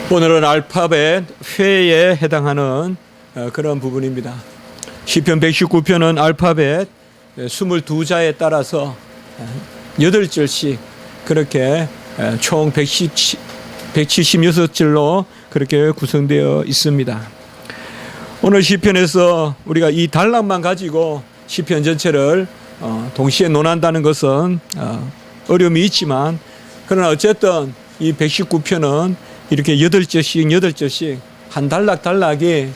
오늘은 알파벳 회에 해당하는 그런 부분입니다. 시편 119편은 알파벳 22자에 따라서 8절씩 그렇게 총 176절로 그렇게 구성되어 있습니다. 오늘 시편에서 우리가 이 단락만 가지고 시편 전체를 동시에 논한다는 것은 어려움이 있지만, 그러나 어쨌든 이 119편은 이렇게 8절씩 한 단락이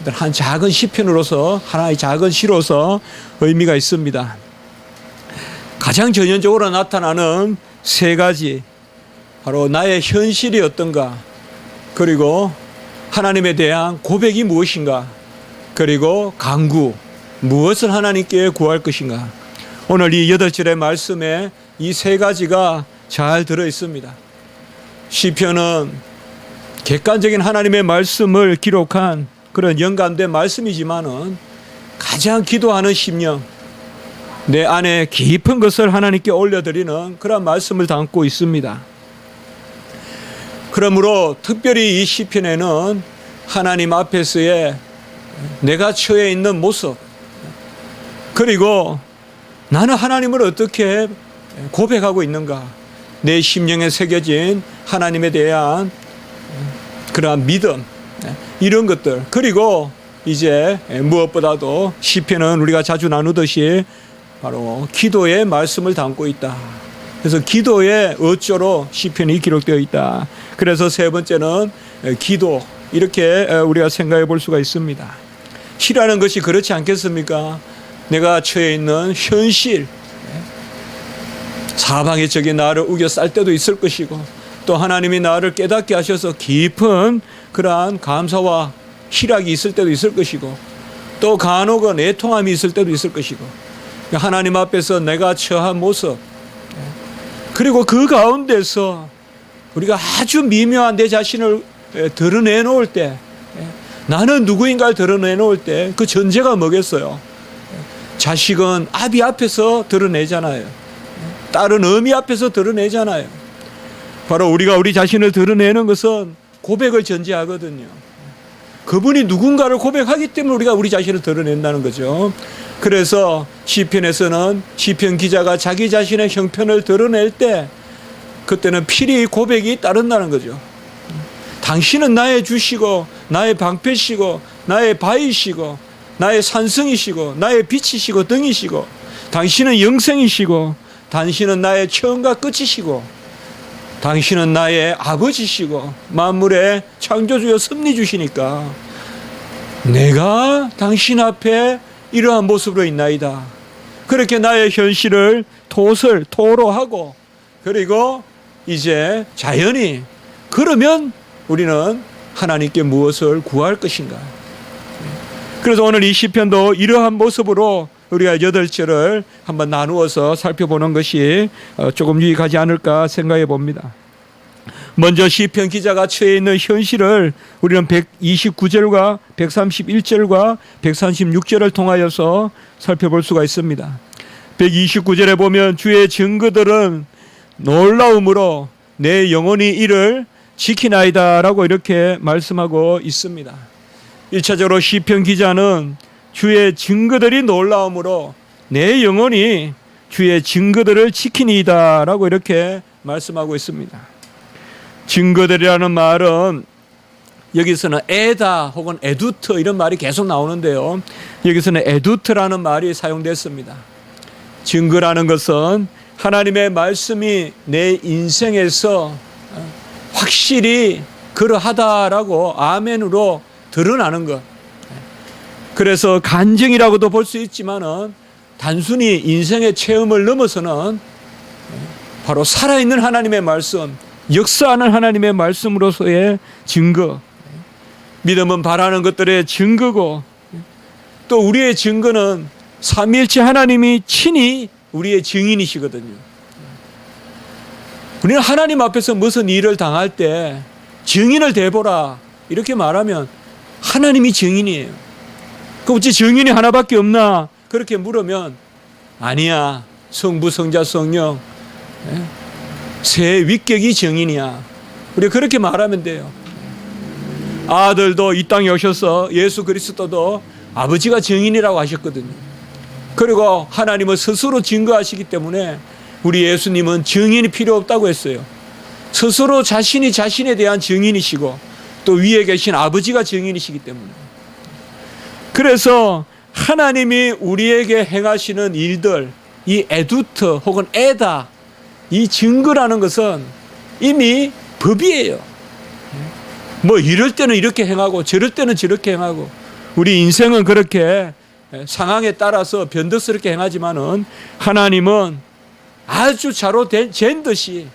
한 작은 시편으로서, 하나의 작은 시로서 의미가 있습니다. 가장 전형적으로 나타나는 세 가지, 바로 나의 현실이 어떤가, 그리고 하나님에 대한 고백이 무엇인가, 그리고 간구, 무엇을 하나님께 구할 것인가. 오늘 이 8절의 말씀에 이 세 가지가 잘 들어 있습니다. 시편은 객관적인 하나님의 말씀을 기록한 그런 영감된 말씀이지만은 가장 기도하는 심령, 내 안에 깊은 것을 하나님께 올려드리는 그런 말씀을 담고 있습니다. 그러므로 특별히 이 시편에는 하나님 앞에서의 내가 처해 있는 모습, 그리고 나는 하나님을 어떻게 고백하고 있는가, 내 심령에 새겨진 하나님에 대한 그러한 믿음, 이런 것들, 그리고 이제 무엇보다도 시편은 우리가 자주 나누듯이 바로 기도의 말씀을 담고 있다. 그래서 기도의 어조로 시편이 기록되어 있다. 그래서 세 번째는 기도, 이렇게 우리가 생각해 볼 수가 있습니다. 시라는 것이 그렇지 않겠습니까? 내가 처해 있는 현실, 사방의 적이 나를 우겨쌀 때도 있을 것이고, 또 하나님이 나를 깨닫게 하셔서 깊은 그러한 감사와 희락이 있을 때도 있을 것이고, 또 간혹은 애통함이 있을 때도 있을 것이고, 하나님 앞에서 내가 처한 모습, 그리고 그 가운데서 우리가 아주 미묘한 내 자신을 드러내놓을 때, 나는 누구인가를 드러내놓을 때 그 전제가 뭐겠어요? 자식은 아비 앞에서 드러내잖아요. 딸은 어미 앞에서 드러내잖아요. 바로 우리가 우리 자신을 드러내는 것은 고백을 전제하거든요. 그분이 누군가를 고백하기 때문에 우리가 우리 자신을 드러낸다는 거죠. 그래서 시편에서는 시편 기자가 자기 자신의 형편을 드러낼 때 그때는 필히 고백이 따른다는 거죠. 당신은 나의 주시고 나의 방패시고 나의 바위시고 나의 산성이시고 나의 빛이시고 등이시고, 당신은 영생이시고 당신은 나의 처음과 끝이시고 당신은 나의 아버지시고 만물의 창조주여 섭리주시니까 내가 당신 앞에 이러한 모습으로 있나이다. 그렇게 나의 현실을 토로하고, 그리고 이제 자연히 그러면 우리는 하나님께 무엇을 구할 것인가. 그래서 오늘 이 시편도 이러한 모습으로 우리가 8절을 한번 나누어서 살펴보는 것이 조금 유익하지 않을까 생각해 봅니다. 먼저 시편 기자가 처해 있는 현실을 우리는 129절과 131절과 136절을 통하여서 살펴볼 수가 있습니다. 129절에 보면 주의 증거들은 놀라움으로 내 영혼이 이를 지키나이다 라고 이렇게 말씀하고 있습니다. 1차적으로 시편 기자는 주의 증거들이 놀라움으로 내 영혼이 주의 증거들을 지키니이다 라고 이렇게 말씀하고 있습니다. 증거들이라는 말은 여기서는 에다 혹은 에두트 이런 말이 계속 나오는데요, 여기서는 에두트라는 말이 사용됐습니다. 증거라는 것은 하나님의 말씀이 내 인생에서 확실히 그러하다라고 아멘으로 드러나는 것. 그래서 간증이라고도 볼 수 있지만은 단순히 인생의 체험을 넘어서는 바로 살아있는 하나님의 말씀, 역사하는 하나님의 말씀으로서의 증거. 믿음은 바라는 것들의 증거고, 또 우리의 증거는 삼위일체 하나님이 친히 우리의 증인이시거든요. 우리는 하나님 앞에서 무슨 일을 당할 때 증인을 대보라 이렇게 말하면 하나님이 증인이에요. 그 어찌 증인이 하나밖에 없나 그렇게 물으면 아니야, 성부 성자 성령 세 위격이 증인이야. 우리가 그렇게 말하면 돼요. 아들도 이 땅에 오셔서 예수 그리스도도 아버지가 증인이라고 하셨거든요. 그리고 하나님은 스스로 증거하시기 때문에 우리 예수님은 증인이 필요 없다고 했어요. 스스로 자신이 자신에 대한 증인이시고 또 위에 계신 아버지가 증인이시기 때문에. 그래서 하나님이 우리에게 행하시는 일들, 이 에두트 혹은 에다, 이 증거라는 것은 이미 법이에요. 뭐 이럴 때는 이렇게 행하고 저럴 때는 저렇게 행하고, 우리 인생은 그렇게 상황에 따라서 변덕스럽게 행하지만은 하나님은 아주 자로 잰 듯이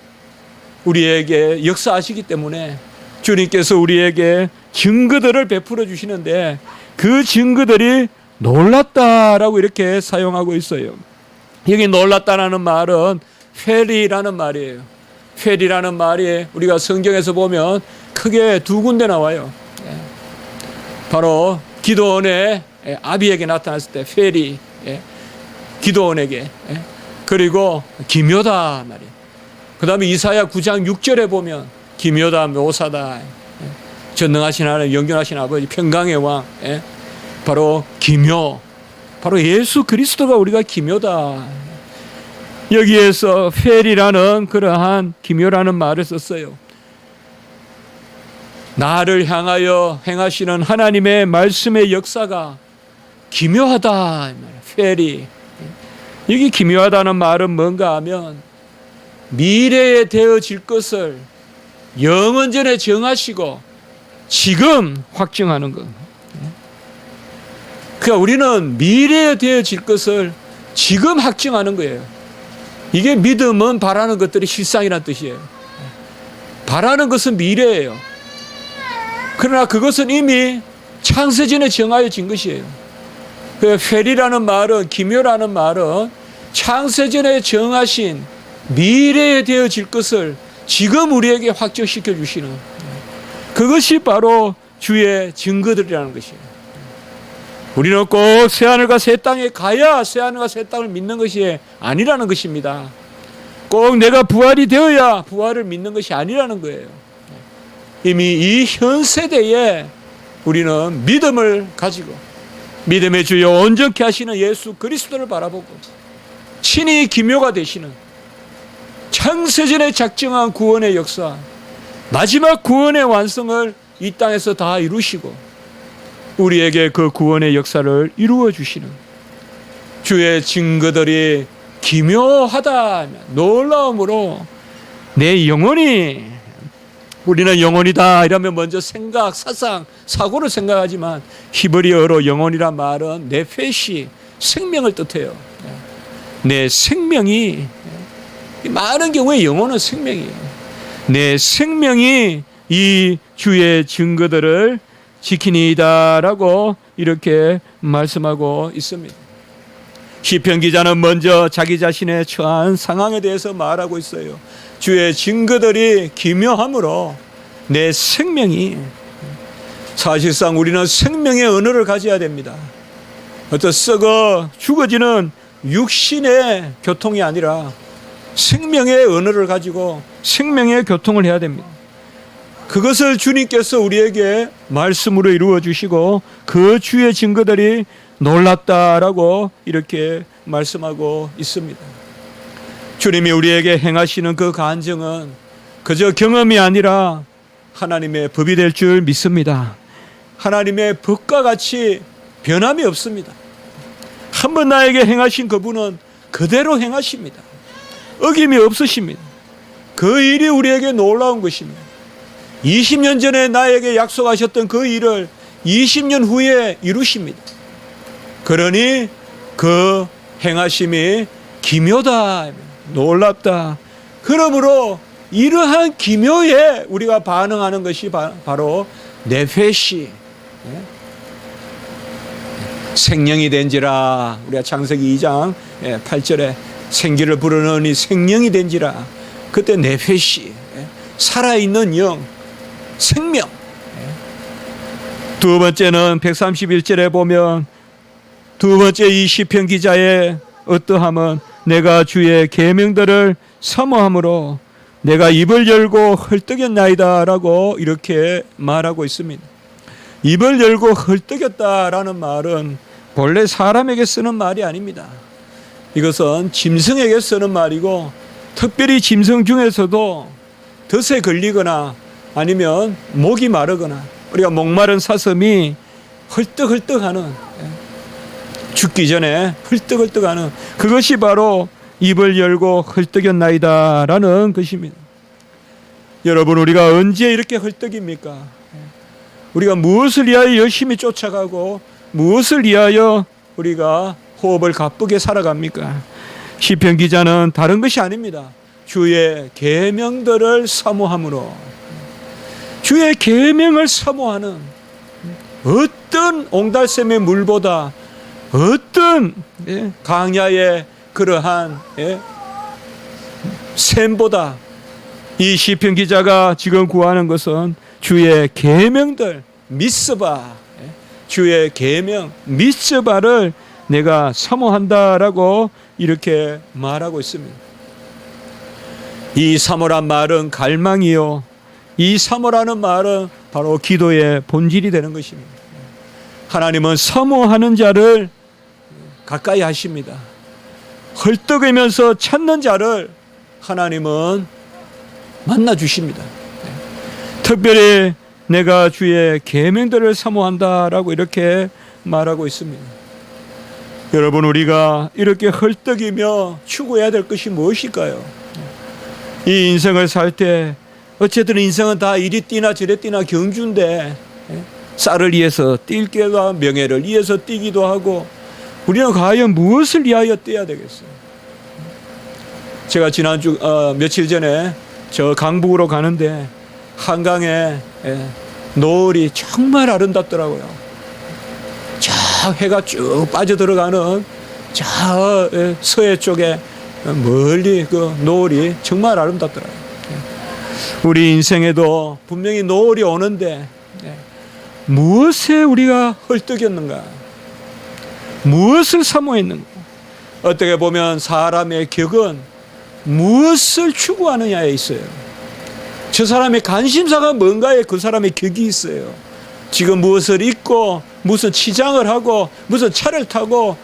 우리에게 역사하시기 때문에 주님께서 우리에게 증거들을 베풀어 주시는데 그 증거들이 놀랐다라고 이렇게 사용하고 있어요. 여기 놀랐다라는 말은 페리라는 말이에요. 페리라는 말이 우리가 성경에서 보면 크게 두 군데 나와요. 바로 기드온의 아비에게 나타났을 때 페리, 기드온에게, 그리고 기묘다 말이에요. 그 다음에 이사야 9장 6절에 보면 기묘다 묘사다, 전능하신 하나님, 영존하신 아버지, 평강의 왕, 바로 기묘, 바로 예수 그리스도가 우리가 기묘다. 여기에서 페리라는 그러한 기묘라는 말을 썼어요. 나를 향하여 행하시는 하나님의 말씀의 역사가 기묘하다. 페리. 여기 기묘하다는 말은 뭔가 하면 미래에 되어질 것을 영원 전에 정하시고 지금 확증하는 것. 그러니까 우리는 미래에 되어질 것을 지금 확증하는 거예요. 이게 믿음은 바라는 것들이 실상이란 뜻이에요. 바라는 것은 미래예요. 그러나 그것은 이미 창세전에 정하여진 것이에요. 그 페리라는 말은, 기묘라는 말은 창세전에 정하신 미래에 되어질 것을 지금 우리에게 확정시켜 주시는, 그것이 바로 주의 증거들이라는 것이에요. 우리는 꼭 새하늘과 새 땅에 가야 새하늘과 새 땅을 믿는 것이 아니라는 것입니다. 꼭 내가 부활이 되어야 부활을 믿는 것이 아니라는 거예요. 이미 이 현 세대에 우리는 믿음을 가지고 믿음의 주여 온전케 하시는 예수 그리스도를 바라보고 친히 기묘가 되시는 창세전에 작정한 구원의 역사, 마지막 구원의 완성을 이 땅에서 다 이루시고 우리에게 그 구원의 역사를 이루어 주시는 주의 증거들이 기묘하다, 놀라움으로 내 영혼이, 우리는 영혼이다 이러면 먼저 생각, 사상, 사고를 생각하지만 히브리어로 영혼이란 말은 네페시, 생명을 뜻해요. 내 생명이, 많은 경우에 영혼은 생명이에요. 내 생명이 이 주의 증거들을 지키니이다라고 이렇게 말씀하고 있습니다. 시편 기자는 먼저 자기 자신의 처한 상황에 대해서 말하고 있어요. 주의 증거들이 기묘함으로 내 생명이, 사실상 우리는 생명의 언어를 가져야 됩니다. 어떤 썩어 죽어지는 육신의 교통이 아니라 생명의 언어를 가지고 생명의 교통을 해야 됩니다. 그것을 주님께서 우리에게 말씀으로 이루어 주시고 그 주의 증거들이 놀랍다라고 이렇게 말씀하고 있습니다. 주님이 우리에게 행하시는 그 간증은 그저 경험이 아니라 하나님의 법이 될 줄 믿습니다. 하나님의 법과 같이 변함이 없습니다. 한번 나에게 행하신 그분은 그대로 행하십니다. 어김이 없으십니다. 그 일이 우리에게 놀라운 것입니다. 20년 전에 나에게 약속하셨던 그 일을 20년 후에 이루십니다. 그러니 그 행하심이 기묘다, 놀랍다. 그러므로 이러한 기묘에 우리가 반응하는 것이 바로 네페시, 생명이 된지라. 우리가 창세기 2장 8절에 생기를 부르느니 생명이 된지라. 그때 네페시, 살아있는 영, 생명. 두 번째는 131절에 보면 두 번째 이 시편 기자의 어떠함은 내가 주의 계명들을 사모함으로 내가 입을 열고 헐떡였나이다 라고 이렇게 말하고 있습니다. 입을 열고 헐떡였다라는 말은 본래 사람에게 쓰는 말이 아닙니다. 이것은 짐승에게 쓰는 말이고, 특별히 짐승 중에서도 덫에 걸리거나 아니면 목이 마르거나 우리가 목마른 사슴이 헐떡헐떡하는, 죽기 전에 헐떡헐떡하는 그것이 바로 입을 열고 헐떡였나이다라는 것입니다. 여러분, 우리가 언제 이렇게 헐떡입니까? 우리가 무엇을 위하여 열심히 쫓아가고 무엇을 위하여 우리가 호흡을 가쁘게 살아갑니까? 시편 기자는 다른 것이 아닙니다. 주의 계명들을 사모함으로, 주의 계명을 사모하는 어떤 옹달샘의 물보다, 어떤 강야의 그러한 샘보다 이 시편 기자가 지금 구하는 것은 주의 계명들, 미스바, 주의 계명 미스바를 내가 사모한다라고 이렇게 말하고 있습니다. 이 사모란 말은 갈망이요, 이 사모라는 말은 바로 기도의 본질이 되는 것입니다. 하나님은 사모하는 자를 가까이 하십니다. 헐떡이면서 찾는 자를 하나님은 만나 주십니다. 특별히 내가 주의 계명들을 사모한다라고 이렇게 말하고 있습니다. 여러분, 우리가 이렇게 헐떡이며 추구해야 될 것이 무엇일까요? 이 인생을 살 때 어쨌든 인생은 다 이리 뛰나 저리 뛰나 경주인데, 쌀을 위해서 뛸기도 하고 명예를 위해서 뛰기도 하고, 우리는 과연 무엇을 위하여 뛰어야 되겠어요? 제가 지난주 며칠 전에 저 강북으로 가는데 한강에 노을이 정말 아름답더라고요. 저 해가 쭉 빠져들어가는 저 서해 쪽에 멀리 그 노을이 정말 아름답더라고요. 우리 인생에도 분명히 노을이 오는데 무엇에 우리가 헐떡였는가? 무엇을 사모했는가? 어떻게 보면 사람의 격은 무엇을 추구하느냐에 있어요. 저 사람의 관심사가 뭔가에 그 사람의 격이 있어요. 지금 무엇을 입고 무슨 치장을 하고 무슨 차를 타고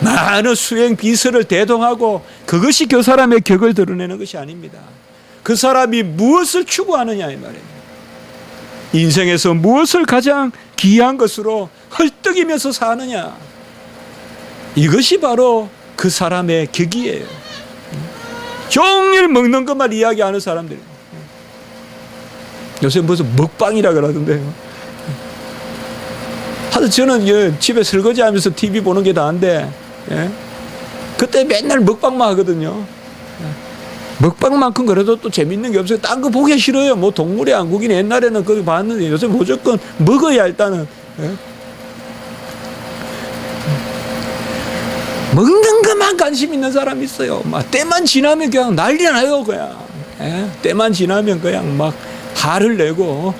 많은 수행 비서를 대동하고, 그것이 그 사람의 격을 드러내는 것이 아닙니다. 그 사람이 무엇을 추구하느냐 이 말이에요. 인생에서 무엇을 가장 귀한 것으로 헐떡이면서 사느냐, 이것이 바로 그 사람의 격이에요. 종일 먹는 것만 이야기하는 사람들, 요새 무슨 먹방이라 그러던데요. 하여튼 저는 집에 설거지하면서 TV 보는 게 다인데, 그때 맨날 먹방만 하거든요. 먹방만큼 그래도 또 재밌는 게 없어요. 딴 거 보기 싫어요. 뭐 동물의 왕국이나 옛날에는 그거 봤는데 요새 무조건 먹어야 일단은. 먹는 것만 관심 있는 사람이 있어요. 막 때만 지나면 그냥 난리 나요. 그냥 때만 지나면 그냥 막 화를 내고.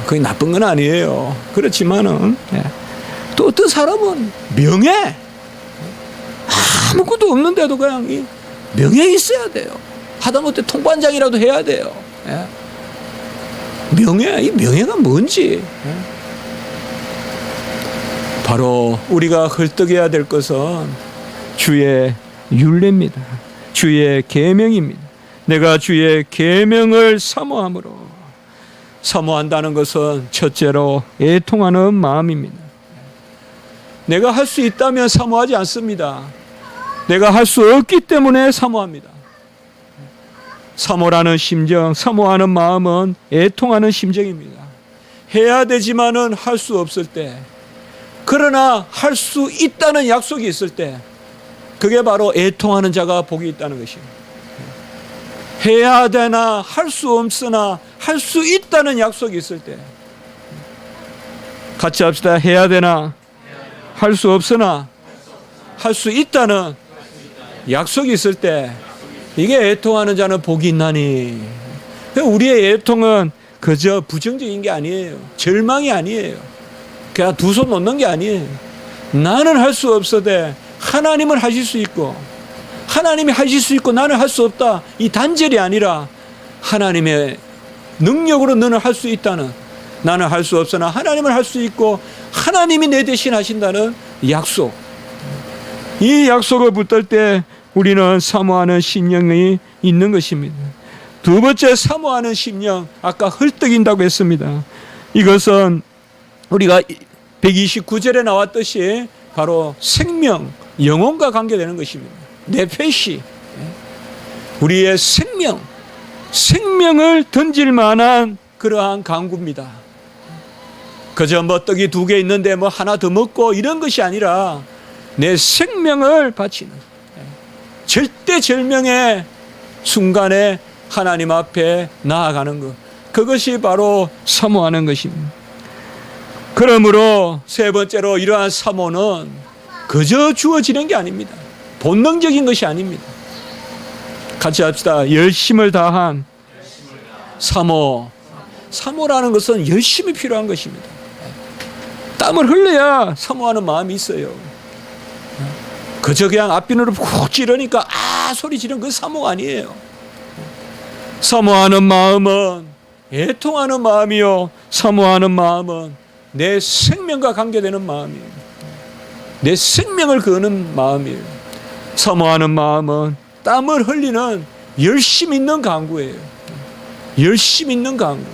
그게 나쁜 건 아니에요. 그렇지만은 또 어떤 사람은 명예, 아무것도 없는데도 그냥 이 명예 있어야 돼요. 하다못해 통반장이라도 해야 돼요. 명예, 이 명예가 뭔지. 바로 우리가 헐떡여야 될 것은 주의 율례입니다. 주의 계명입니다. 내가 주의 계명을 사모함으로, 사모한다는 것은 첫째로 애통하는 마음입니다. 내가 할 수 있다면 사모하지 않습니다. 내가 할 수 없기 때문에 사모합니다. 사모라는 심정, 사모하는 마음은 애통하는 심정입니다. 해야 되지만은 할 수 없을 때, 그러나 할 수 있다는 약속이 있을 때, 그게 바로 애통하는 자가 복이 있다는 것입니다. 해야 되나 할 수 없으나 할 수 있다는 약속이 있을 때, 같이 합시다. 해야 되나 할 수 없으나 할 수 있다는 약속이 있을 때, 이게 애통하는 자는 복이 있나니. 우리의 애통은 그저 부정적인 게 아니에요. 절망이 아니에요. 그냥 두 손 놓는 게 아니에요. 나는 할 수 없어도 하나님은 하실 수 있고, 하나님이 하실 수 있고 나는 할 수 없다, 이 단절이 아니라 하나님의 능력으로 너는 할 수 있다는, 나는 할 수 없으나 하나님은 할 수 있고 하나님이 내 대신 하신다는 약속. 이 약속을 붙들 때 우리는 사모하는 심령이 있는 것입니다. 두 번째 사모하는 심령, 아까 헐떡인다고 했습니다. 이것은 우리가 129절에 나왔듯이 바로 생명, 영혼과 관계되는 것입니다. 네페시, 우리의 생명을 던질 만한 그러한 강구입니다. 그저 뭐 떡이 2개 있는데 뭐 하나 더 먹고 이런 것이 아니라 내 생명을 바치는 절대절명의 순간에 하나님 앞에 나아가는 것, 그것이 바로 사모하는 것입니다. 그러므로 세 번째로 이러한 사모는 그저 주어지는 게 아닙니다. 본능적인 것이 아닙니다. 같이 합시다. 열심을 다한 사모라는 것은 열심이 필요한 것입니다. 땀을 흘려야 사모하는 마음이 있어요. 그저 그냥 앞비누로 푹 찌르니까 소리 지르는 그 사모가 아니에요. 사모하는 마음은 애통하는 마음이요, 사모하는 마음은 내 생명과 관계되는 마음이에요. 내 생명을 거는 마음이에요. 사모하는 마음은 땀을 흘리는 열심 있는 간구예요. 열심 있는 간구.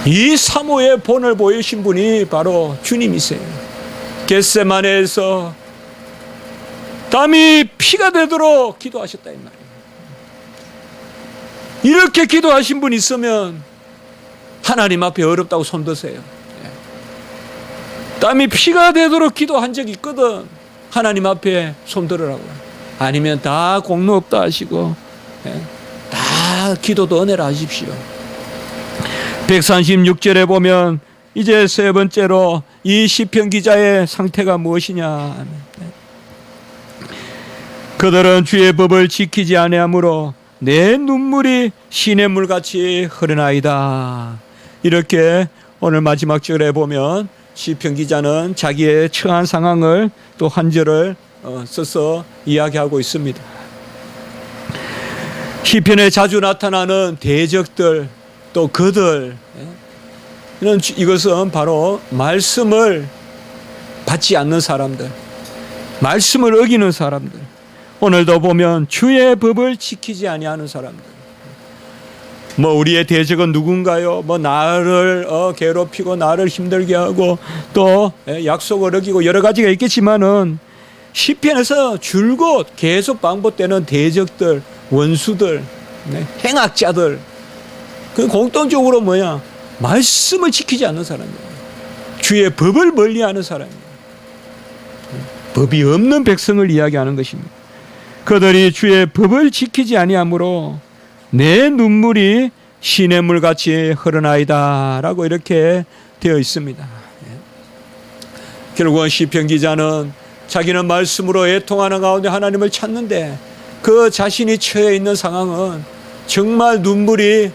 이 사모의 본을 보이신 분이 바로 주님이세요. 겟세마네에서 땀이 피가 되도록 기도하셨다 이 말이에요. 이렇게 기도하신 분 있으면 하나님 앞에 어렵다고 손드세요. 땀이 피가 되도록 기도한 적이 있거든. 하나님 앞에 손들으라고. 아니면 다 공로 없다 하시고 다 기도도 은혜라 하십시오. 136절에 보면 이제 세 번째로 이 시편 기자의 상태가 무엇이냐. 그들은 주의 법을 지키지 아니하므로 내 눈물이 시냇물같이 흐르나이다. 이렇게 오늘 마지막 절에 보면 시편 기자는 자기의 처한 상황을 또 한 절을 써서 이야기하고 있습니다. 시편에 자주 나타나는 대적들, 또 그들, 이것은 바로 말씀을 받지 않는 사람들, 말씀을 어기는 사람들. 오늘도 보면 주의 법을 지키지 아니하는 사람들. 뭐 우리의 대적은 누군가요? 뭐 나를 괴롭히고 나를 힘들게 하고 또 약속을 어기고 여러 가지가 있겠지만은 시편에서 줄곧 계속 반복되는 대적들, 원수들, 행악자들, 그 공통적으로 뭐야? 말씀을 지키지 않는 사람이에요. 주의 법을 멀리하는 사람이에요. 법이 없는 백성을 이야기하는 것입니다. 그들이 주의 법을 지키지 아니하므로 내 눈물이 시냇물같이 흐르나이다 라고 이렇게 되어 있습니다. 결국은 시편 기자는 자기는 말씀으로 애통하는 가운데 하나님을 찾는데 그 자신이 처해 있는 상황은 정말 눈물이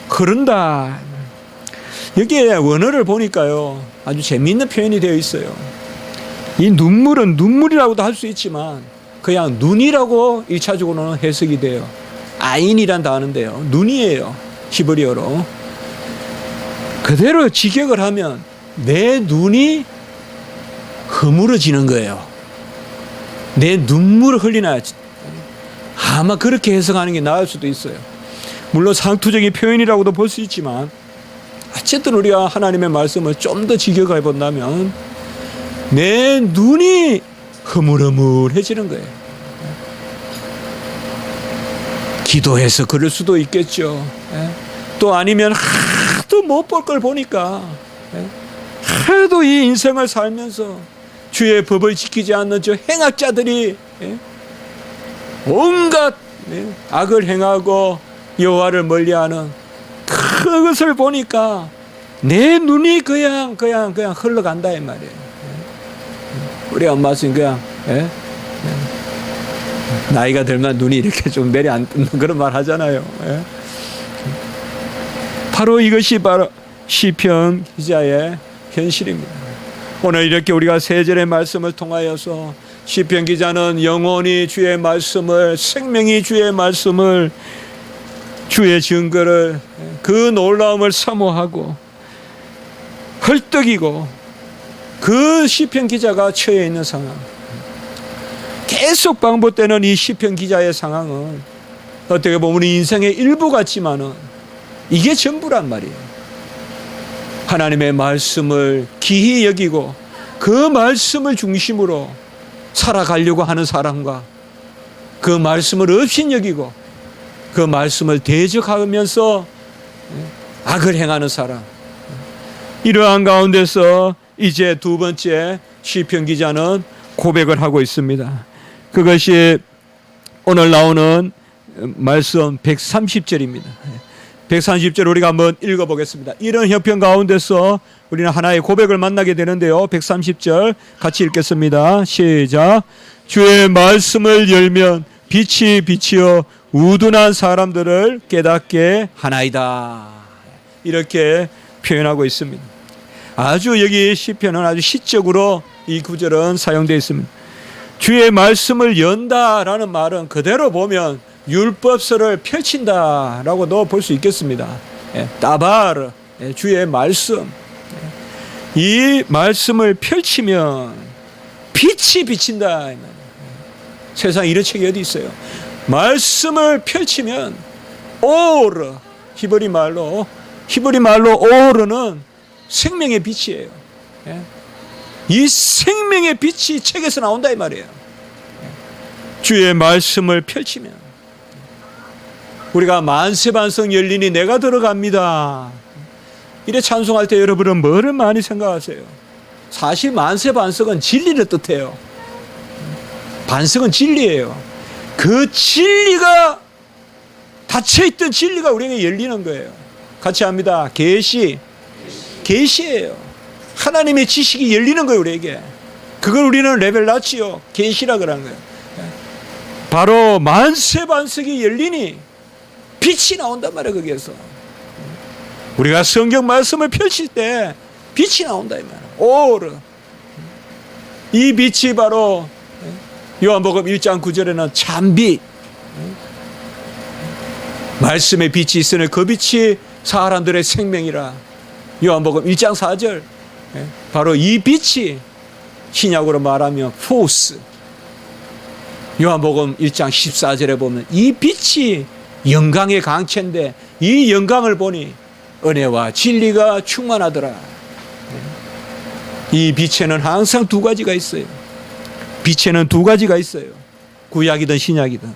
흐른다. 여기에 원어를 보니까요, 아주 재미있는 표현이 되어 있어요. 이 눈물은 눈물이라고도 할 수 있지만 그냥 눈이라고 1차적으로는 해석이 돼요. 아인이란 단어인데요, 눈이에요. 히브리어로. 그대로 직역을 하면 내 눈이 허물어지는 거예요. 내 눈물을 흘리나. 아마 그렇게 해석하는 게 나을 수도 있어요. 물론 상투적인 표현이라고도 볼 수 있지만 어쨌든 우리가 하나님의 말씀을 좀 더 직역해 본다면 내 눈이 흐물흐물해지는 거예요. 기도해서 그럴 수도 있겠죠. 또 아니면 하도 못 볼 걸 보니까 하도 이 인생을 살면서 주의 법을 지키지 않는 저 행악자들이 온갖 악을 행하고 여호와를 멀리하는 그것을 보니까 내 눈이 그냥 흘러간다 이 말이에요. 우리 엄마 선생님 그냥 나이가 들면 눈이 이렇게 좀 내리 안 뜨는 그런 말 하잖아요. 바로 이것이 바로 시편 기자의 현실입니다. 오늘 이렇게 우리가 세 절의 말씀을 통하여서 시편 기자는 영원히 주의 말씀을, 생명이 주의 말씀을 주의 증거를, 그 놀라움을 사모하고 헐떡이고, 그 시편 기자가 처해 있는 상황, 계속 반복되는 이 시편 기자의 상황은 어떻게 보면 우리 인생의 일부 같지만은 이게 전부란 말이에요. 하나님의 말씀을 귀히 여기고 그 말씀을 중심으로 살아가려고 하는 사람과, 그 말씀을 업신여기고 그 말씀을 대적하면서 악을 행하는 사람, 이러한 가운데서 이제 두 번째 시편 기자는 고백을 하고 있습니다. 그것이 오늘 나오는 말씀 130절입니다. 130절 우리가 한번 읽어보겠습니다. 이런 형편 가운데서 우리는 하나의 고백을 만나게 되는데요. 130절 같이 읽겠습니다. 시작. 주의 말씀을 열면 빛이 비치어 우둔한 사람들을 깨닫게 하나이다. 이렇게 표현하고 있습니다. 아주 여기 시편은 아주 시적으로 이 구절은 사용되어 있습니다. 주의 말씀을 연다라는 말은 그대로 보면 율법서를 펼친다라고도 볼 수 있겠습니다. 따바르, 주의 말씀. 이 말씀을 펼치면 빛이 비친다. 세상에 이런 책이 어디 있어요? 말씀을 펼치면 오르, 히브리 말로 오르는 생명의 빛이에요. 이 생명의 빛이 책에서 나온다 이 말이에요. 주의 말씀을 펼치면 우리가 만세반석 열리니 내가 들어갑니다. 이래 찬송할 때 여러분은 뭐를 많이 생각하세요? 사실 만세반석은 진리를 뜻해요. 반석은 진리예요. 그 진리가, 닫혀있던 진리가 우리에게 열리는 거예요. 같이 합니다. 계시예요. 하나님의 지식이 열리는 거예요, 우리에게. 그걸 우리는 레벨라치오, 계시라 그러는 거예요. 바로 만세반석이 열리니 빛이 나온단 말이에요, 거기에서. 우리가 성경 말씀을 펼칠 때 빛이 나온다 이 말이에요. 오르. 이 빛이 바로 요한복음 1장 9절에는 참빛, 말씀의 빛이 있으니 그 빛이 사람들의 생명이라. 요한복음 1장 4절, 바로 이 빛이 신약으로 말하면 포스. 요한복음 1장 14절에 보면 이 빛이 영광의 강체인데 이 영광을 보니 은혜와 진리가 충만하더라. 이 빛에는 항상 두 가지가 있어요. 빛에는 두 가지가 있어요. 구약이든 신약이든.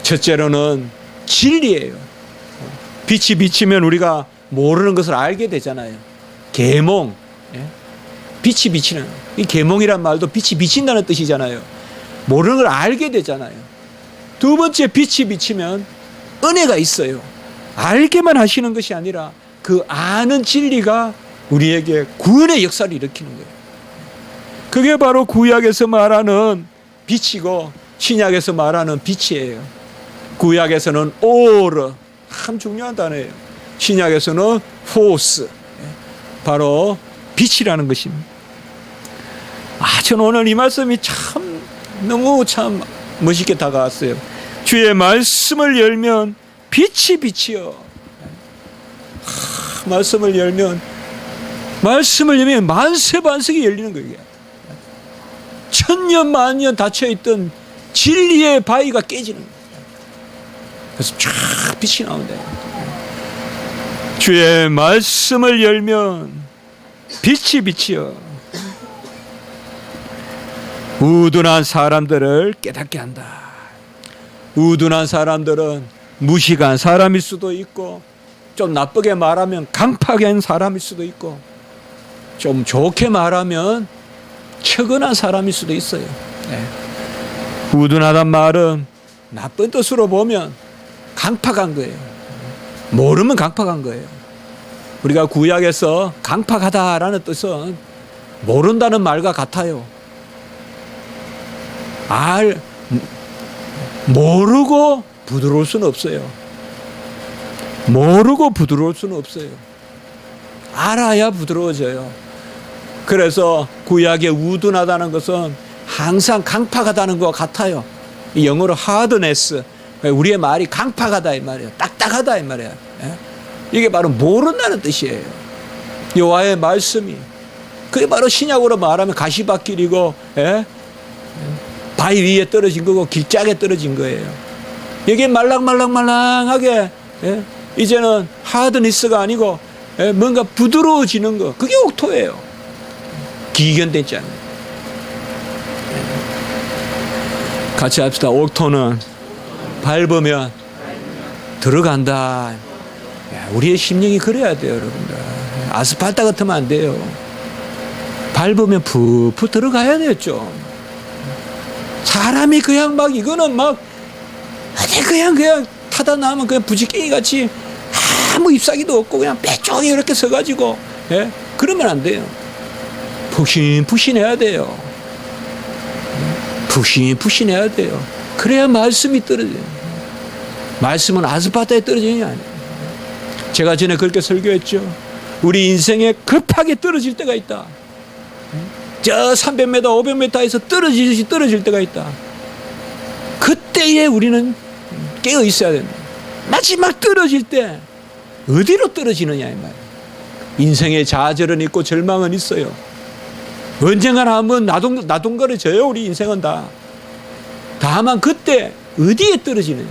첫째로는 진리예요. 빛이 비치면 우리가 모르는 것을 알게 되잖아요. 계몽, 빛이 비치는, 이 계몽이란 말도 빛이 비친다는 뜻이잖아요. 모르는 걸 알게 되잖아요. 두 번째, 빛이 비치면 은혜가 있어요. 알게만 하시는 것이 아니라 그 아는 진리가 우리에게 구원의 역사를 일으키는 거예요. 그게 바로 구약에서 말하는 빛이고 신약에서 말하는 빛이에요. 구약에서는 오르, 참 중요한 단어예요. 신약에서는 포스, 바로 빛이라는 것입니다. 저는 오늘 이 말씀이 참 너무 참 멋있게 다가왔어요. 주의 말씀을 열면 빛이 비치어. 말씀을 열면 만세반석이 열리는 거예요. 천년 만년 닫혀있던 진리의 바위가 깨지는 거예요. 그래서 쫙 빛이 나온다. 주의 말씀을 열면 빛이 비치어 우둔한 사람들을 깨닫게 한다. 우둔한 사람들은 무식한 사람일 수도 있고, 좀 나쁘게 말하면 강팍한 사람일 수도 있고, 좀 좋게 말하면 처근한 사람일 수도 있어요. 우둔하단 말은 나쁜 뜻으로 보면 강팍한 거예요. 모르면 강팍한 거예요. 우리가 구약에서 강팍하다라는 뜻은 모른다는 말과 같아요. 모르고 부드러울 수는 없어요. 모르고 부드러울 수는 없어요. 알아야 부드러워져요. 그래서 구약의 우둔하다는 것은 항상 강팍하다는 것 같아요. 영어로 hardness, 우리의 말이 강팍하다 이 말이에요. 딱딱하다 이 말이에요. 이게 바로 모른다는 뜻이에요. 여호와의 말씀이 그게 바로 신약으로 말하면 가시밭길이고 바위 위에 떨어진 거고 길짝에 떨어진 거예요. 이게 말랑말랑말랑하게 이제는 하드니스가 아니고 뭔가 부드러워지는 거, 그게 옥토예요. 기견되지 않는. 같이 합시다. 옥토는 밟으면 들어간다. 우리의 심령이 그래야 돼요, 여러분들. 아스팔트 같으면 안 돼요. 밟으면 푹푹 들어가야 되죠. 사람이 그냥 막 이거는 막 그냥 타다 나면 그냥 부지깽이 같이 아무 잎사귀도 없고 그냥 빼쪽이 이렇게 서가지고 그러면 안 돼요. 푹신푹신해야 돼요. 푹신푹신해야 돼요. 그래야 말씀이 떨어져요. 말씀은 아스팔트에 떨어지는 게 아니에요. 제가 전에 그렇게 설교했죠. 우리 인생에 급하게 떨어질 때가 있다. 저 300m, 500m에서 떨어질 때가 있다. 그때에 우리는 깨어 있어야 된다. 마지막 떨어질 때 어디로 떨어지느냐 이 말이에요. 인생의 좌절은 있고 절망은 있어요. 언젠가는 한번 나동거려져요. 우리 인생은 다. 다만 그때 어디에 떨어지느냐.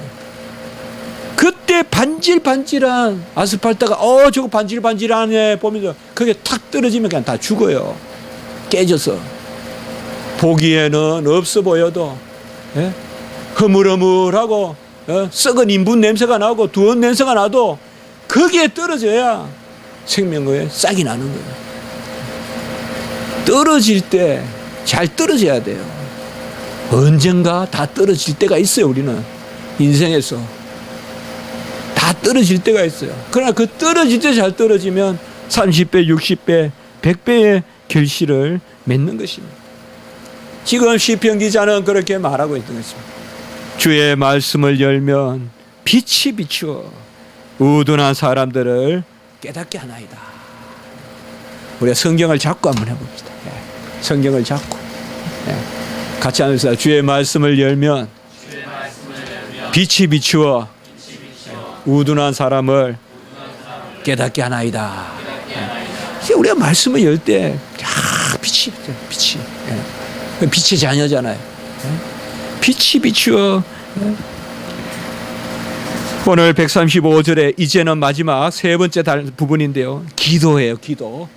그때 반질반질한 아스팔트가 저거 반질반질하네 보면서 그게 탁 떨어지면 그냥 다 죽어요. 깨져서. 보기에는 없어 보여도 허물허물하고 썩은 인분 냄새가 나고 두원 냄새가 나도 거기에 떨어져야 생명의 싹이 나는 거예요. 떨어질 때 잘 떨어져야 돼요. 언젠가 다 떨어질 때가 있어요. 우리는 인생에서 다 떨어질 때가 있어요. 그러나 그 떨어질 때 잘 떨어지면 30배, 60배, 100배의 결실을 맺는 것입니다. 지금 시편 기자는 그렇게 말하고 있던 것입니다. 주의 말씀을 열면 빛이 비추어 우둔한 사람들을 깨닫게 하나이다. 우리가 성경을 잡고 한번 해봅시다. 성경을 잡고 같이 하면서 주의 말씀을 열면 빛이 비추어 우둔한 사람을 깨닫게 하나이다. 우리가 말씀을 열 때 빛이 빛의 자녀잖아요. 빛이 비추어. 오늘 135절에 이제는 마지막 세 번째 부분인데요. 기도예요. 기도.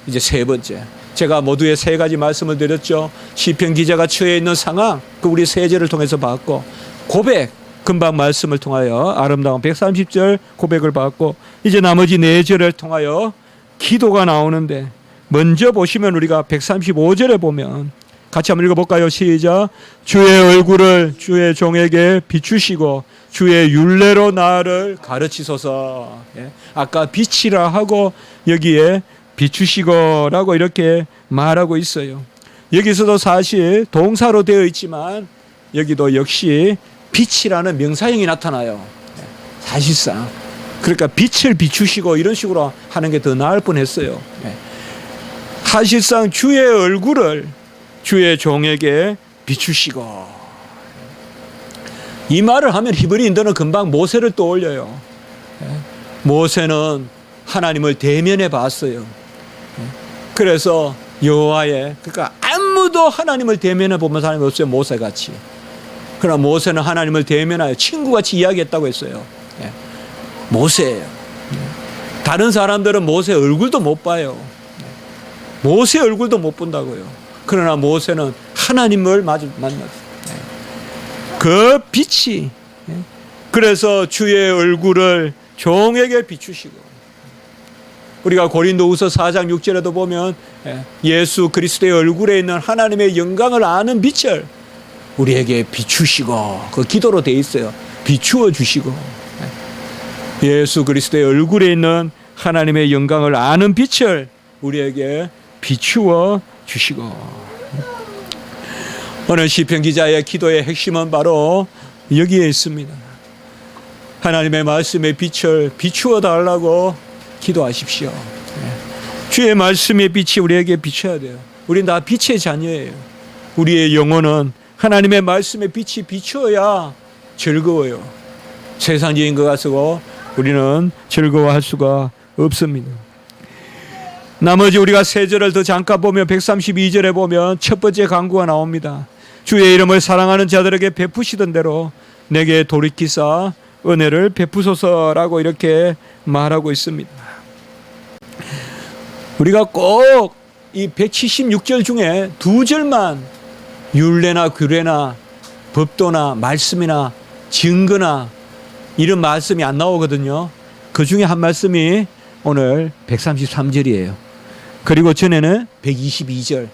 이제 세 번째. 제가 모두의 세 가지 말씀을 드렸죠. 시편 기자가 처해 있는 상황, 그 우리 세 절을 통해서 봤고, 고백, 금방 말씀을 통하여 아름다운 130절 고백을 받고, 이제 나머지 네 절을 통하여 기도가 나오는데, 먼저 보시면 우리가 135절에 보면 같이 한번 읽어볼까요? 시작. 주의 얼굴을 주의 종에게 비추시고 주의 율례로 나를 가르치소서. 아까 빛이라 하고 여기에 비추시고라고 이렇게 말하고 있어요. 여기서도 사실 동사로 되어 있지만 여기도 역시 빛이라는 명사형이 나타나요. 사실상. 그러니까 빛을 비추시고 이런 식으로 하는 게 더 나을 뻔했어요. 사실상 주의 얼굴을 주의 종에게 비추시고. 이 말을 하면 히브리인들은 금방 모세를 떠올려요. 모세는 하나님을 대면해 봤어요. 그래서 여호와의, 그러니까 아무도 하나님을 대면해 보면 사람이 없어요. 모세같이. 그러나 모세는 하나님을 대면하여 친구같이 이야기했다고 했어요. 모세예요. 다른 사람들은 모세 얼굴도 못 봐요. 모세 얼굴도 못 본다고요. 그러나 모세는 하나님을 만났어요. 그 빛이, 그래서 주의 얼굴을 종에게 비추시고, 우리가 고린도후서 4장 6절에도 보면 예수 그리스도의 얼굴에 있는 하나님의 영광을 아는 빛을 우리에게 비추시고, 그 기도로 되어 있어요. 비추어 주시고, 예수 그리스도의 얼굴에 있는 하나님의 영광을 아는 빛을 우리에게 비추어 주시고. 오늘 시편 기자의 기도의 핵심은 바로 여기에 있습니다. 하나님의 말씀의 빛을 비추어 달라고 기도하십시오. 주의 말씀의 빛이 우리에게 비춰야 돼요. 우린 다 빛의 자녀예요. 우리의 영혼은 하나님의 말씀의 빛이 비추어야 즐거워요. 세상적인 것 가지고 우리는 즐거워할 수가 없습니다. 나머지 우리가 세 절을 더 잠깐 보면 132절에 보면 첫 번째 간구가 나옵니다. 주의 이름을 사랑하는 자들에게 베푸시던 대로 내게 돌이키사 은혜를 베푸소서라고 이렇게 말하고 있습니다. 우리가 꼭 이 176절 중에 두 절만 율례나 규례나 법도나 말씀이나 증거나 이런 말씀이 안 나오거든요. 그 중에 한 말씀이 오늘 133절이에요. 그리고 전에는 122절.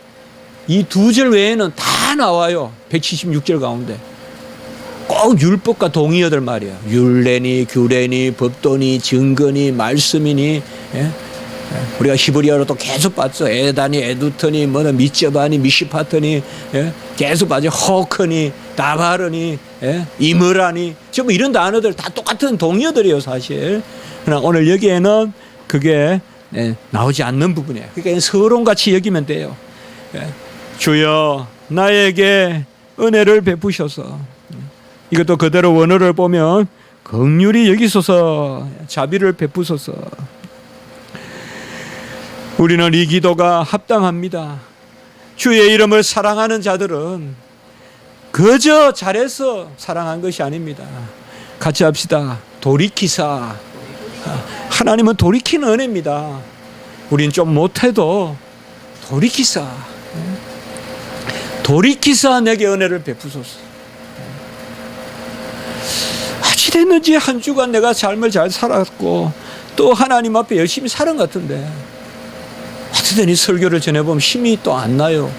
이 두 절 외에는 다 나와요. 176절 가운데. 꼭 율법과 동의어들 말이야. 율례니 규례니 법도니 증거니 말씀이니. 예? 우리가 히브리어로 또 계속 봤죠. 에다니 에두터니 뭐는 미쩌바니 미시파터니 예? 계속 봤죠. 허커니 다바르니 예? 이므라니 전부 이런 단어들 다 똑같은 동의어들이에요 사실. 그러나 오늘 여기에는 그게 나오지 않는 부분이에요. 그러니까 서론같이 여기면 돼요. 예? 주여 나에게 은혜를 베푸셔서 이것도 그대로 원어를 보면 긍휼히 여기소서 자비를 베푸소서. 우리는 이 기도가 합당합니다. 주의 이름을 사랑하는 자들은 그저 잘해서 사랑한 것이 아닙니다. 같이 합시다. 돌이키사. 하나님은 돌이키는 은혜입니다. 우린 좀 못해도 돌이키사. 돌이키사 내게 은혜를 베푸소서. 어찌됐는지 한 주간 내가 삶을 잘 살았고 또 하나님 앞에 열심히 살은 것 같은데 어떨 때는 이 설교를 전해보면 힘이 또 안 나요.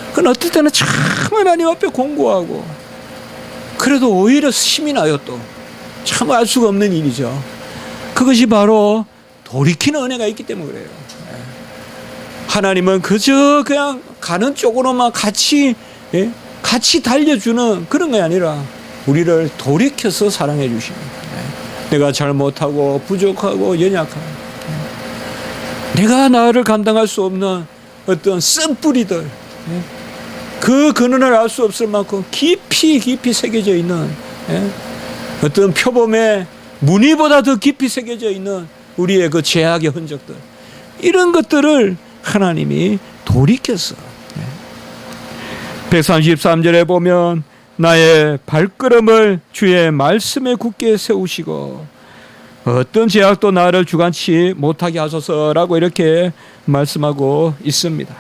그건 어떨 때는 참 하나님 앞에 공부하고 그래도 오히려 힘이 나요. 또 참 알 수가 없는 일이죠. 그것이 바로 돌이키는 은혜가 있기 때문에 그래요. 하나님은 그저 그냥 가는 쪽으로만 같이 달려주는 그런 게 아니라 우리를 돌이켜서 사랑해 주십니다. 내가 잘못하고 부족하고 연약하고 내가 나를 감당할 수 없는 어떤 쓴뿌리들 그 근원을 알 수 없을 만큼 깊이 새겨져 있는 어떤 표범의 무늬보다 더 깊이 새겨져 있는 우리의 그 죄악의 흔적들 이런 것들을 하나님이 돌이켜서 133절에 보면 나의 발걸음을 주의 말씀에 굳게 세우시고 어떤 제약도 나를 주관치 못하게 하소서라고 이렇게 말씀하고 있습니다.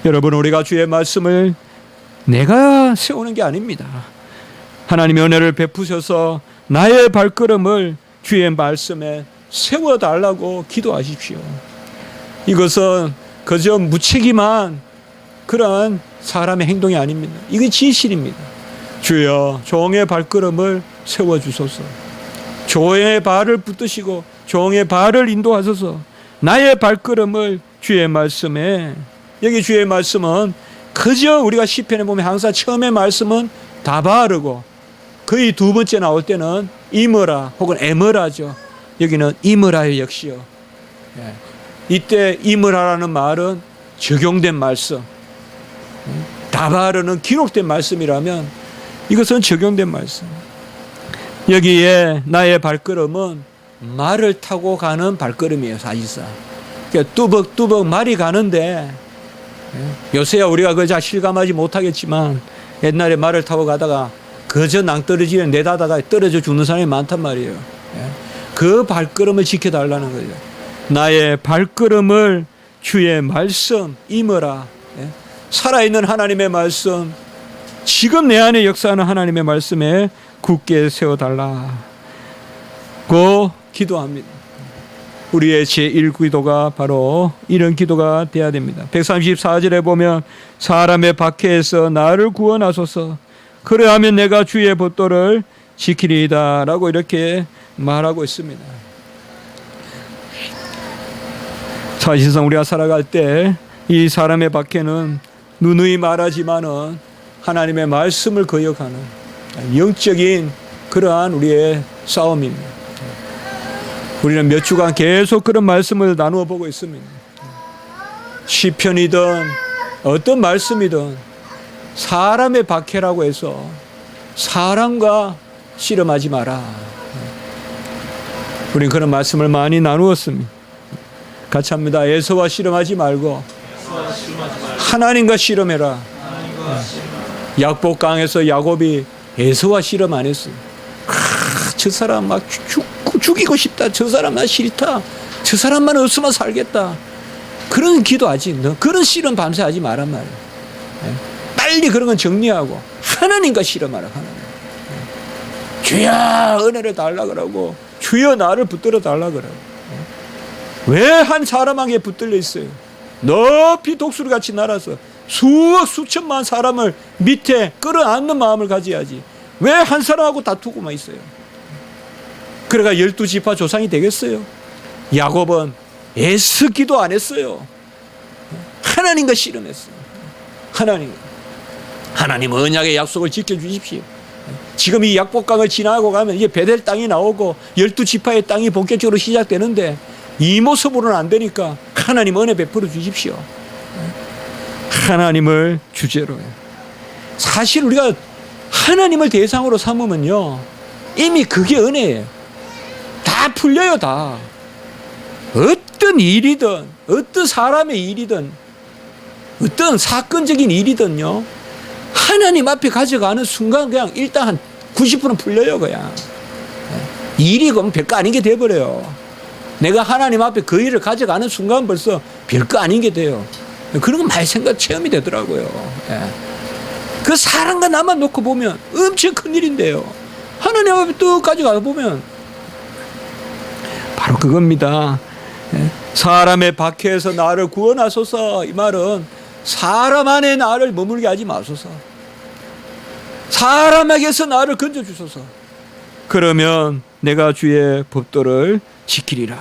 여러분 우리가 주의 말씀을 내가 세우는 게 아닙니다. 하나님의 은혜를 베푸셔서 나의 발걸음을 주의 말씀에 세워달라고 기도하십시오. 이것은 그저 무책임한 그런 사람의 행동이 아닙니다. 이게 진실입니다. 주여 종의 발걸음을 세워주소서. 종의 발을 붙드시고 종의 발을 인도하소서. 나의 발걸음을 주의 말씀에 여기 주의 말씀은 그저 우리가 시편에 보면 항상 처음에 말씀은 다바르고 거의 두 번째 나올 때는 이므라 혹은 에므라죠. 여기는 이므라의 역시요. 이때 이므라라는 말은 적용된 말씀, 다바르는 기록된 말씀이라면 이것은 적용된 말씀. 여기에 나의 발걸음은 말을 타고 가는 발걸음이에요. 사실상 그러니까 뚜벅뚜벅 말이 가는데 요새야 우리가 그저 실감하지 못하겠지만 옛날에 말을 타고 가다가 그저 낭떠러지에 내다다가 떨어져 죽는 사람이 많단 말이에요. 그 발걸음을 지켜달라는 거죠. 나의 발걸음을 주의 말씀 임으라. 살아있는 하나님의 말씀, 지금 내 안에 역사하는 하나님의 말씀에 굳게 세워달라고 기도합니다. 우리의 제1기도가 바로 이런 기도가 되어야 됩니다. 134절에 보면 사람의 박해에서 나를 구원하소서. 그래야면 내가 주의 법도를 지키리이다 라고 이렇게 말하고 있습니다. 사실상 우리가 살아갈 때 이 사람의 박해는 누누이 말하지만은 하나님의 말씀을 거역하는 영적인 그러한 우리의 싸움입니다. 우리는 몇 주간 계속 그런 말씀을 나누어 보고 있습니다. 시편이든 어떤 말씀이든 사람의 박해라고 해서 사람과 씨름하지 마라. 우리는 그런 말씀을 많이 나누었습니다. 같이 합니다. 에서와 씨름하지 말고 하나님과 씨름해라. 약복강에서 야곱이 에서와 씨름 안 했어요. 저 사람 막 죽이고 싶다. 저 사람 나 싫다. 저 사람만 없으면 살겠다. 그런 기도하지. 너 그런 씨름 밤새 하지 말란 말이에요. 빨리 그런 건 정리하고 하나님과 씨름하라. 하나님. 주여 은혜를 달라 그러고 주여 나를 붙들어 달라 그러고. 왜 한 사람에게 붙들려 있어요? 높이 독수리 같이 날아서 수억 수천만 사람을 밑에 끌어안는 마음을 가져야지. 왜 한 사람하고 다투고만 있어요? 그래가 12지파 조상이 되겠어요? 야곱은 애써 기도 안 했어요. 하나님과 씨름했어요. 하나님 언약의 약속을 지켜주십시오. 지금 이 약복강을 지나고 가면 이제 베델 땅이 나오고 12지파의 땅이 본격적으로 시작되는데 이 모습으로는 안 되니까 하나님 은혜 베풀어 주십시오. 하나님을 주제로 해요. 사실 우리가 하나님을 대상으로 삼으면요 이미 그게 은혜예요. 다 풀려요. 다. 어떤 일이든 어떤 사람의 일이든 어떤 사건적인 일이든요 하나님 앞에 가져가는 순간 그냥 일단 한 90% 풀려요. 그냥 일이 그럼 별거 아닌 게 돼버려요. 내가 하나님 앞에 그 일을 가져가는 순간 벌써 별거 아닌 게 돼요. 그런 거 많이 체험이 되더라고요. 그 사람과 나만 놓고 보면 엄청 큰 일인데요 하나님 앞에 뚝 가져가 보면 바로 그겁니다. 사람의 박해에서 나를 구원하소서. 이 말은 사람 안에 나를 머물게 하지 마소서. 사람에게서 나를 건져주소서. 그러면 내가 주의 법도를 지키리라.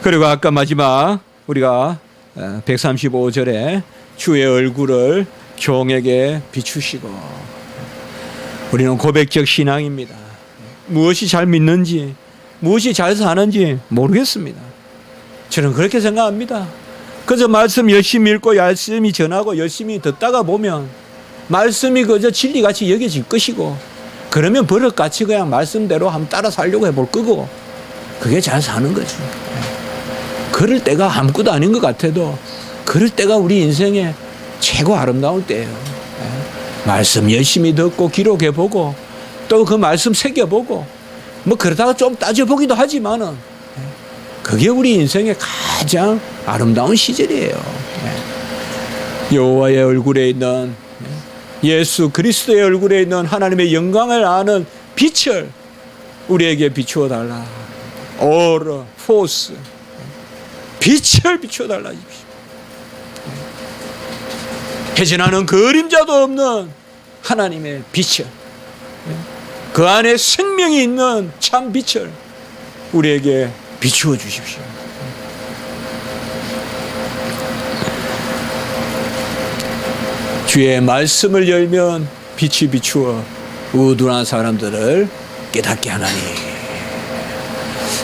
그리고 아까 마지막 우리가 135절에 주의 얼굴을 종에게 비추시고. 우리는 고백적 신앙입니다. 무엇이 잘 믿는지 무엇이 잘 사는지 모르겠습니다. 저는 그렇게 생각합니다. 그저 말씀 열심히 읽고 열심히 전하고 열심히 듣다가 보면 말씀이 그저 진리같이 여겨질 것이고 그러면 버릇같이 그냥 말씀대로 한번 따라 살려고 해볼 거고 그게 잘 사는 거지. 그럴 때가 아무것도 아닌 것 같아도 그럴 때가 우리 인생의 최고 아름다울 때예요. 말씀 열심히 듣고 기록해보고 또 그 말씀 새겨보고 뭐 그러다가 좀 따져보기도 하지만은 그게 우리 인생의 가장 아름다운 시절이에요. 여호와의 얼굴에 있는 예수 그리스도의 얼굴에 있는 하나님의 영광을 아는 빛을 우리에게 비추어 달라. 오르 포스 빛을 비추어 달라. 해진하는 그림자도 없는 하나님의 빛을 그 안에 생명이 있는 참 빛을 우리에게 비추어 주십시오. 주의 말씀을 열면 빛이 비추어 우둔한 사람들을 깨닫게 하나니.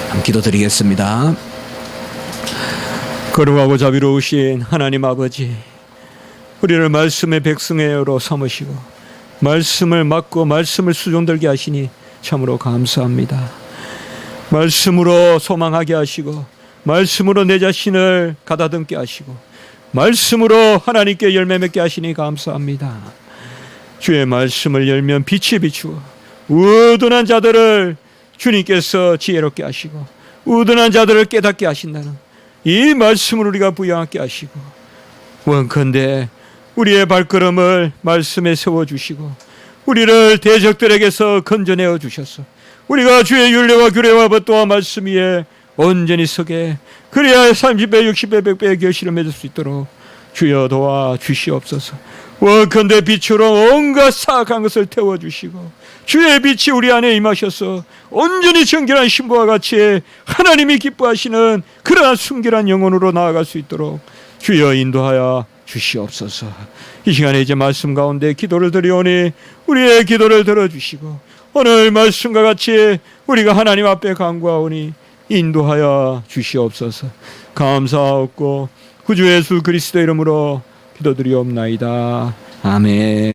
한번 기도드리겠습니다. 거룩하고 자비로우신 하나님 아버지, 우리를 말씀의 백성으로 삼으시고 말씀을 맡고 말씀을 수종들게 하시니 참으로 감사합니다. 말씀으로 소망하게 하시고 말씀으로 내 자신을 가다듬게 하시고 말씀으로 하나님께 열매 맺게 하시니 감사합니다. 주의 말씀을 열면 빛이 비추어 우둔한 자들을 주님께서 지혜롭게 하시고 우둔한 자들을 깨닫게 하신다는 이 말씀을 우리가 부여하게 하시고 원컨대 우리의 발걸음을 말씀에 세워주시고 우리를 대적들에게서 건져내어 주셔서 우리가 주의 율례와 규례와 법도와 말씀 위에 온전히 서게 그래야 30배 60배 100배의 결실을 맺을 수 있도록 주여 도와 주시옵소서. 원컨대 빛으로 온갖 사악한 것을 태워주시고 주의 빛이 우리 안에 임하셔서 온전히 정결한 신부와 같이 하나님이 기뻐하시는 그러한 순결한 영혼으로 나아갈 수 있도록 주여 인도하여 주시옵소서. 이 시간에 이제 말씀 가운데 기도를 드리오니 우리의 기도를 들어주시고 오늘 말씀과 같이 우리가 하나님 앞에 간구하오니 인도하여 주시옵소서. 감사하옵고 구주 예수 그리스도 이름으로 기도드리옵나이다. 아멘.